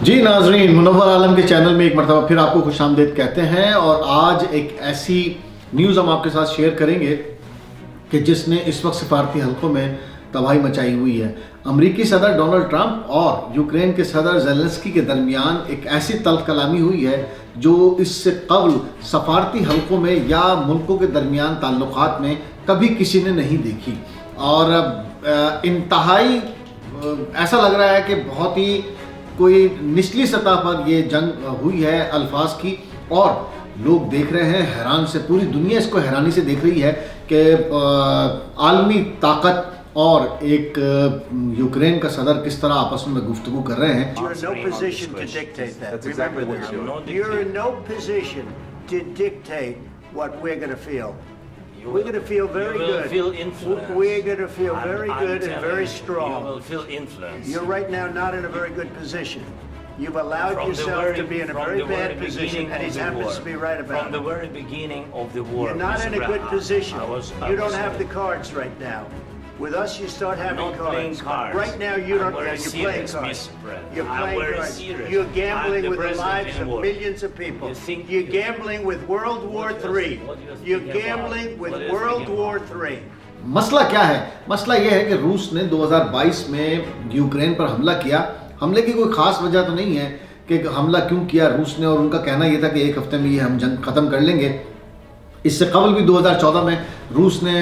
جی ناظرین، منور عالم کے چینل میں ایک مرتبہ پھر آپ کو خوش آمدید کہتے ہیں، اور آج ایک ایسی نیوز ہم آپ کے ساتھ شیئر کریں گے کہ جس نے اس وقت سفارتی حلقوں میں تباہی مچائی ہوئی ہے۔ امریکی صدر ڈونلڈ ٹرمپ اور یوکرین کے صدر زیلنسکی کے درمیان ایک ایسی تلخ کلامی ہوئی ہے جو اس سے قبل سفارتی حلقوں میں یا ملکوں کے درمیان تعلقات میں کبھی کسی نے نہیں دیکھی، اور انتہائی ایسا لگ رہا ہے کہ بہت ہی کوئی نچلی سطح پر یہ جنگ ہوئی ہے الفاظ کی، اور لوگ دیکھ رہے ہیں حیران سے، پوری دنیا اس کو حیرانی سے دیکھ رہی ہے کہ عالمی طاقت اور ایک یوکرین کا صدر کس طرح آپس میں گفتگو کر رہے ہیں۔ We're going to feel very good. Feel influence. We're going to feel very good and very strong. You will feel influence. You're right now not in a very good position. You've allowed yourself to be in a very bad position, and he happens to be right about it. From the very beginning of the war, you're not in a good position. You don't have the cards right now. With us, you start having cards. Right now, you don't. You're playing cards. You're playing cards. You're gambling with the lives of millions of people. You're gambling with World War III. You're gambling with World War III. مسئلہ کیا ہے؟ مسئلہ یہ ہے کہ روس نے 2022 میں یوکرین پر حملہ کیا۔ حملے کی کوئی خاص وجہ تو نہیں ہے کہ حملہ کیوں کیا روس نے، اور ان کا کہنا یہ تھا کہ ایک ہفتے میں یہ ہم جنگ ختم کر لیں گے۔ اس سے قبل بھی 2014 میں روس نے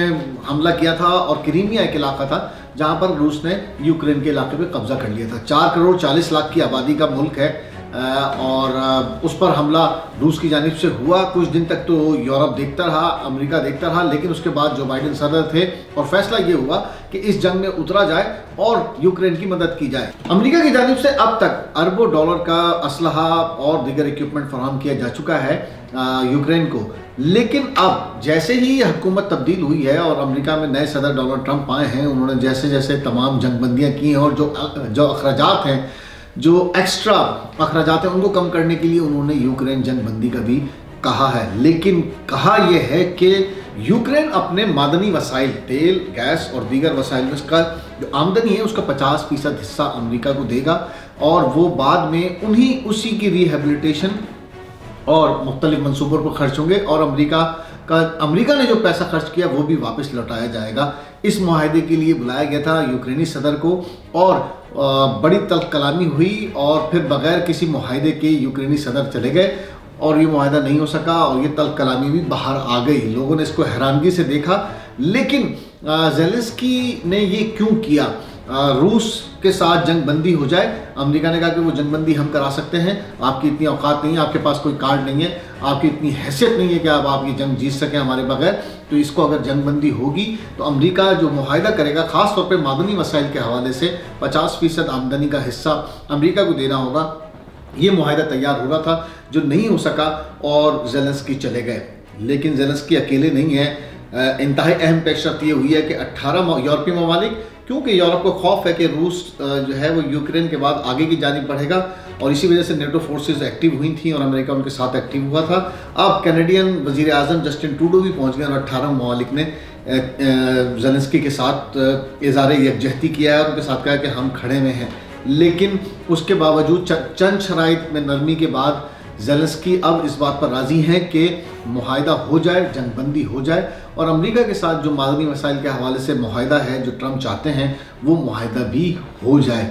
حملہ کیا تھا، اور کریمیا ایک علاقہ تھا جہاں پر روس نے یوکرین کے علاقے پہ قبضہ کر لیا تھا۔ 4 کروڑ 40 لاکھ کی آبادی کا ملک ہے، اور اس پر حملہ روس کی جانب سے ہوا۔ کچھ دن تک تو یورپ دیکھتا رہا، امریکہ دیکھتا رہا، لیکن اس کے بعد جو بائیڈن صدر تھے اور فیصلہ یہ ہوا کہ اس جنگ میں اترا جائے اور یوکرین کی مدد کی جائے۔ امریکہ کی جانب سے اب تک اربوں ڈالر کا اسلحہ اور دیگر ایکوپمنٹ فراہم کیا جا چکا ہے یوکرین کو، لیکن اب جیسے ہی حکومت تبدیل ہوئی ہے اور امریکہ میں نئے صدر ڈونلڈ ٹرمپ آئے ہیں، انہوں نے جیسے جیسے تمام جنگ بندیاں کی ہیں، اور جو اخراجات ہیں، جو ایکسٹرا اخراجات ہیں، ان کو کم کرنے کے لیے انہوں نے یوکرین جنگ بندی کا بھی کہا ہے، لیکن کہا یہ ہے کہ یوکرین اپنے معدنی وسائل، تیل، گیس اور دیگر وسائل میں اس کا جو آمدنی ہے اس کا 50% حصہ امریکہ کو دے گا، اور وہ بعد میں اسی کی ریہیبلیٹیشن اور مختلف منصوبوں پر خرچ ہوں گے، اور امریکہ نے جو پیسہ خرچ کیا وہ بھی واپس لوٹایا جائے گا۔ اس معاہدے کے لیے بلایا گیا تھا یوکرینی صدر کو، اور بڑی تلخ کلامی ہوئی، اور پھر بغیر کسی معاہدے کے یوکرینی صدر چلے گئے، اور یہ معاہدہ نہیں ہو سکا، اور یہ تلخ کلامی بھی باہر آ گئی۔ لوگوں نے اس کو حیرانگی سے دیکھا، لیکن زیلنسکی نے یہ کیوں کیا؟ روس کے ساتھ جنگ بندی ہو جائے، امریکہ نے کہا کہ وہ جنگ بندی ہم کرا سکتے ہیں، آپ کی اتنی اوقات نہیں ہے، آپ کے پاس کوئی کارڈ نہیں ہے، آپ کی اتنی حیثیت نہیں ہے کہ آپ یہ جنگ جیت سکیں ہمارے بغیر، تو اس کو اگر جنگ بندی ہوگی تو امریکہ جو معاہدہ کرے گا، خاص طور پہ معدنی وسائل کے حوالے سے 50% آمدنی کا حصہ امریکہ کو دینا ہوگا۔ یہ معاہدہ تیار ہو رہا تھا جو نہیں ہو سکا، اور زیلنسکی چلے گئے، لیکن زیلنسکی اکیلے نہیں ہیں۔ انتہائی اہم پیش شرط یہ ہوئی ہے کہ 18 یورپی ممالک، کیونکہ یورپ کو خوف ہے کہ روس جو ہے وہ یوکرین کے بعد آگے کی جانب بڑھے گا، اور اسی وجہ سے نیٹو فورسز ایکٹیو ہوئی تھیں اور امریکہ ان کے ساتھ ایکٹیو ہوا تھا۔ اب کینیڈین وزیر اعظم جسٹن ٹروڈو بھی پہنچ گئے، اور 18 ممالک نے زیلنسکی کے ساتھ اظہار یکجہتی کیا ہے، اور ان کے ساتھ کہا کہ ہم کھڑے میں ہیں، لیکن اس کے باوجود چند شرائط میں نرمی کے بعد زیلنسکی اب اس بات پر راضی ہیں کہ معاہدہ ہو جائے، جنگ بندی ہو جائے، اور امریکہ کے ساتھ جو معدنی وسائل کے حوالے سے معاہدہ ہے جو ٹرمپ چاہتے ہیں وہ معاہدہ بھی ہو جائے۔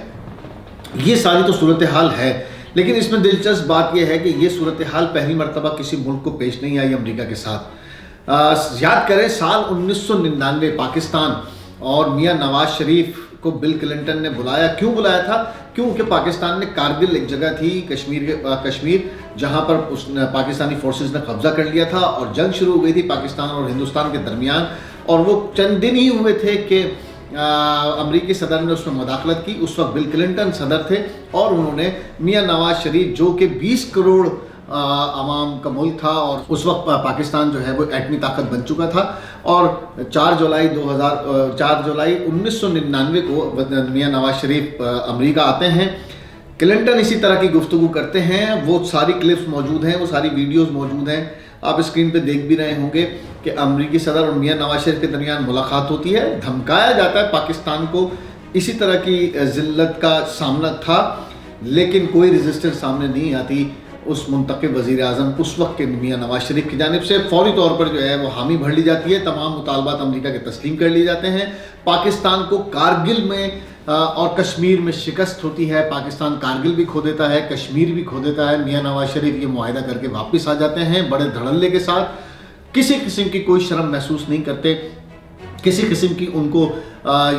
یہ ساری تو صورتحال ہے، لیکن اس میں دلچسپ بات یہ ہے کہ یہ صورتحال پہلی مرتبہ کسی ملک کو پیش نہیں آئی امریکہ کے ساتھ۔ یاد کریں سال 1999 پاکستان اور میاں نواز شریف کو بل کلنٹن نے بلایا۔ کیوں بلایا تھا؟ کیونکہ پاکستان نے کارگل ایک جگہ تھی کشمیر جہاں پر پاکستانی فورسز نے قبضہ کر لیا تھا، اور جنگ شروع ہو گئی تھی پاکستان اور ہندوستان کے درمیان، اور وہ چند دن ہی ہوئے تھے کہ امریکی صدر نے اس میں مداخلت کی۔ اس وقت بل کلنٹن صدر تھے، اور انہوں نے میاں نواز شریف جو کہ 20 کروڑ عوام کا ملک تھا، اور اس وقت پاکستان جو ہے وہ ایٹمی طاقت بن چکا تھا، اور 4 جولائی 1999 کو میاں نواز شریف امریکہ آتے ہیں۔ کلنٹن اسی طرح کی گفتگو کرتے ہیں، وہ ساری کلپس موجود ہیں، وہ ساری ویڈیوز موجود ہیں، آپ اسکرین پہ دیکھ بھی رہے ہوں گے کہ امریکی صدر اور میاں نواز شریف کے درمیان ملاقات ہوتی ہے، دھمکایا جاتا ہے پاکستان کو، اسی طرح کی ذلت کا سامنا تھا، لیکن کوئی ریزسٹنس سامنے نہیں آتی اس منتخب وزیر اعظم اس وقت کے میاں نواز شریف کی جانب سے. فوری طور پر جو ہے وہ حامی بھر لی جاتی ہے, تمام مطالبات امریکہ کے تسلیم کر لیے جاتے ہیں. پاکستان کو کارگل میں اور کشمیر میں شکست ہوتی ہے, پاکستان کارگل بھی کھو دیتا ہے, کشمیر بھی کھو دیتا ہے. میاں نواز شریف یہ معاہدہ کر کے واپس آ جاتے ہیں بڑے دھڑلے کے ساتھ, کسی قسم کی کوئی شرم محسوس نہیں کرتے, کسی قسم کی ان کو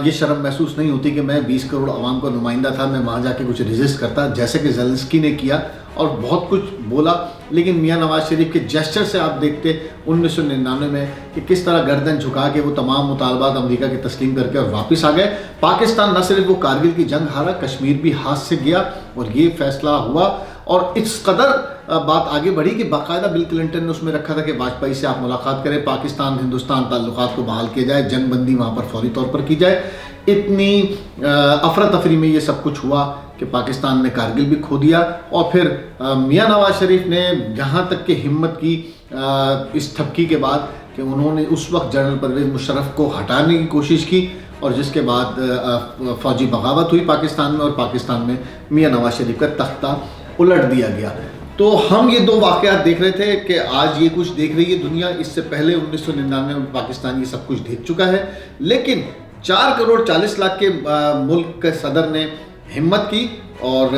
یہ شرم محسوس نہیں ہوتی کہ میں 20 کروڑ عوام کا نمائندہ تھا, میں وہاں جا کے کچھ ریزسٹ کرتا, جیسے کہ زیلنسکی نے کیا اور بہت کچھ بولا. لیکن میاں نواز شریف کے جیسچر سے آپ دیکھتے 1999 میں کہ کس طرح گردن جھکا کے وہ تمام مطالبات امریکہ کے تسلیم کر کے اور واپس آ گئے. پاکستان نہ صرف وہ کارگل کی جنگ ہارا, کشمیر بھی ہاتھ سے گیا اور یہ فیصلہ ہوا. اور اس قدر بات آگے بڑھی کہ باقاعدہ بل کلنٹن نے اس میں رکھا تھا کہ واجپئی سے آپ ملاقات کریں, پاکستان ہندوستان تعلقات کو بحال کیا جائے, جنگ بندی وہاں پر فوری طور پر کی جائے. اتنی افراتفری میں یہ سب کچھ ہوا کہ پاکستان نے کارگل بھی کھو دیا. اور پھر میاں نواز شریف نے یہاں تک کہ ہمت کی اس تھپکی کے بعد کہ انہوں نے اس وقت جنرل پرویز مشرف کو ہٹانے کی کوشش کی, اور جس کے بعد فوجی بغاوت ہوئی پاکستان میں, اور پاکستان میں میاں نواز شریف کا تختہ الٹ دیا گیا. تو ہم یہ دو واقعات دیکھ رہے تھے کہ آج یہ کچھ دیکھ رہی ہے دنیا. اس سے پہلے 1999 میں پاکستان یہ سب کچھ دیکھ چکا ہے, لیکن 4 کروڑ 40 لاکھ کے ملک کے صدر نے ہمت کی اور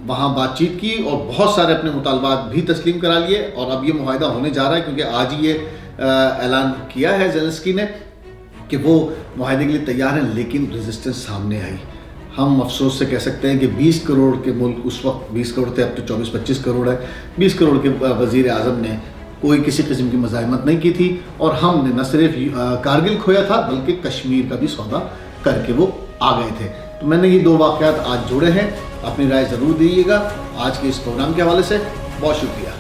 وہاں بات چیت کی اور بہت سارے اپنے مطالبات بھی تسلیم کرا لیے. اور اب یہ معاہدہ ہونے جا رہا ہے, کیونکہ آج ہی یہ اعلان کیا ہے زیلنسکی نے کہ وہ معاہدے کے لیے تیار ہیں, لیکن ریزسٹنس سامنے آئی. ہم افسوس سے کہہ سکتے ہیں کہ 20 کروڑ کے ملک, اس وقت 20 کروڑ تھے, اب تو 24-25 کروڑ ہے, 20 کروڑ کے وزیر اعظم نے کوئی کسی قسم کی مزاحمت نہیں کی تھی, اور ہم نے نہ صرف کارگل کھویا تھا بلکہ کشمیر کا بھی سودا کر کے وہ آ گئے تھے. تو میں نے یہ دو واقعات آج جوڑے ہیں, اپنی رائے ضرور دیجیے گا. آج کے اس پروگرام کے حوالے سے بہت شکریہ.